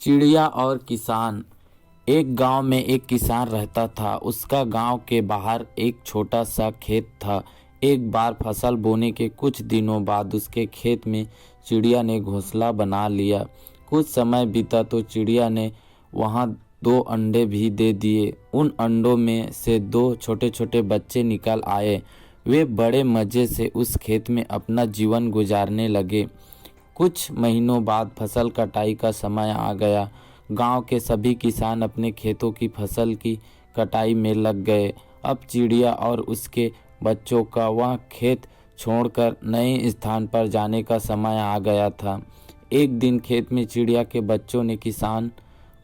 चिड़िया और किसान। एक गांव में एक किसान रहता था। उसका गांव के बाहर एक छोटा सा खेत था। एक बार फसल बोने के कुछ दिनों बाद उसके खेत में चिड़िया ने घोंसला बना लिया। कुछ समय बीता तो चिड़िया ने वहां 2 अंडे भी दे दिए। उन अंडों में से 2 छोटे छोटे बच्चे निकल आए। वे बड़े मज़े से उस खेत में अपना जीवन गुजारने लगे। कुछ महीनों बाद फसल कटाई का समय आ गया। गांव के सभी किसान अपने खेतों की फसल की कटाई में लग गए। अब चिड़िया और उसके बच्चों का वह खेत छोड़कर नए स्थान पर जाने का समय आ गया था। एक दिन खेत में चिड़िया के बच्चों ने किसान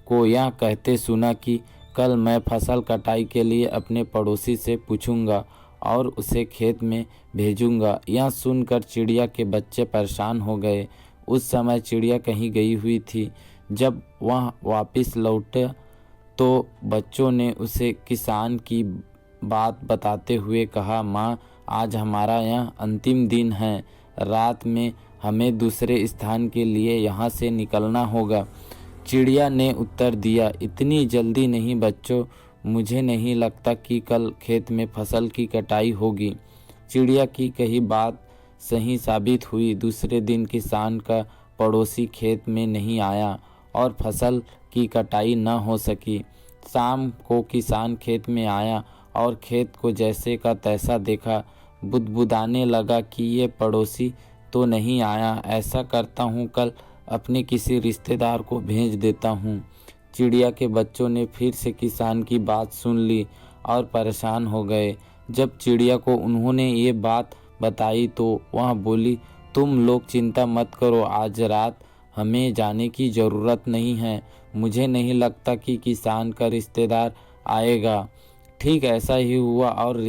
को यह कहते सुना कि कल मैं फसल कटाई के लिए अपने पड़ोसी से पूछूंगा और उसे खेत में भेजूंगा। यह सुनकर चिड़िया के बच्चे परेशान हो गए। उस समय चिड़िया कहीं गई हुई थी। जब वह वापस लौटे तो बच्चों ने उसे किसान की बात बताते हुए कहा, माँ, आज हमारा यह अंतिम दिन है। रात में हमें दूसरे स्थान के लिए यहाँ से निकलना होगा। चिड़िया ने उत्तर दिया, इतनी जल्दी नहीं बच्चों, मुझे नहीं लगता कि कल खेत में फसल की कटाई होगी। चिड़िया की कही बात सही साबित हुई। दूसरे दिन किसान का पड़ोसी खेत में नहीं आया और फसल की कटाई न हो सकी। शाम को किसान खेत में आया और खेत को जैसे का तैसा देखा। बुदबुदाने लगा कि ये पड़ोसी तो नहीं आया। ऐसा करता हूँ, कल अपने किसी रिश्तेदार को भेज देता हूँ। चिड़िया के बच्चों ने फिर से किसान की बात सुन ली और परेशान हो गए। जब चिड़िया को उन्होंने ये बात बताई तो वह बोली, तुम लोग चिंता मत करो, आज रात हमें जाने की ज़रूरत नहीं है। मुझे नहीं लगता कि किसान का रिश्तेदार आएगा। ठीक ऐसा ही हुआ और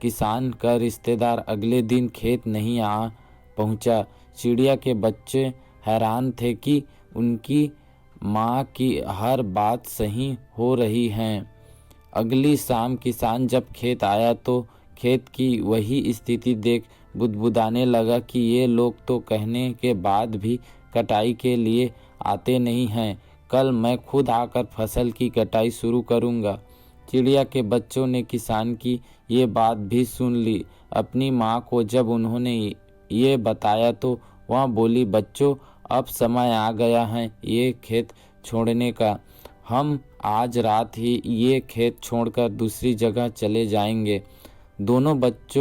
किसान का रिश्तेदार अगले दिन खेत नहीं आ पहुंचा। चिड़िया के बच्चे हैरान थे कि उनकी माँ की हर बात सही हो रही है। अगली शाम किसान जब खेत आया तो खेत की वही स्थिति देख बुदबुदाने लगा कि ये लोग तो कहने के बाद भी कटाई के लिए आते नहीं हैं। कल मैं खुद आकर फसल की कटाई शुरू करूँगा। चिड़िया के बच्चों ने किसान की ये बात भी सुन ली। अपनी माँ को जब उन्होंने ये बताया तो वह बोली, बच्चों, अब समय आ गया है ये खेत छोड़ने का। हम आज रात ही ये खेत छोड़कर दूसरी जगह चले जाएंगे। दोनों बच्चे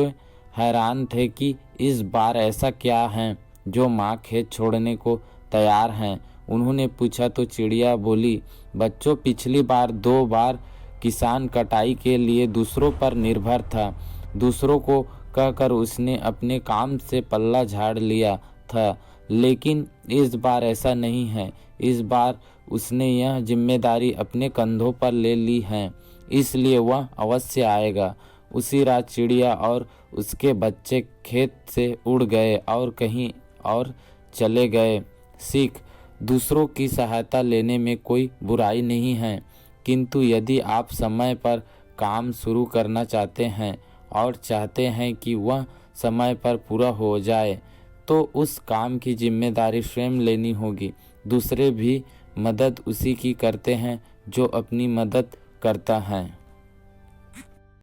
हैरान थे कि इस बार ऐसा क्या है जो माँ खेत छोड़ने को तैयार हैं। उन्होंने पूछा तो चिड़िया बोली, बच्चों, पिछली बार 2 बार किसान कटाई के लिए दूसरों पर निर्भर था। दूसरों को कहकर उसने अपने काम से पल्ला झाड़ लिया था, लेकिन इस बार ऐसा नहीं है। इस बार उसने यह जिम्मेदारी अपने कंधों पर ले ली है, इसलिए वह अवश्य आएगा। उसी रात चिड़िया और उसके बच्चे खेत से उड़ गए और कहीं और चले गए। सीख, दूसरों की सहायता लेने में कोई बुराई नहीं है, किंतु यदि आप समय पर काम शुरू करना चाहते हैं और चाहते हैं कि वह समय पर पूरा हो जाए, तो उस काम की जिम्मेदारी स्वयं लेनी होगी। दूसरे भी मदद उसी की करते हैं जो अपनी मदद करता है।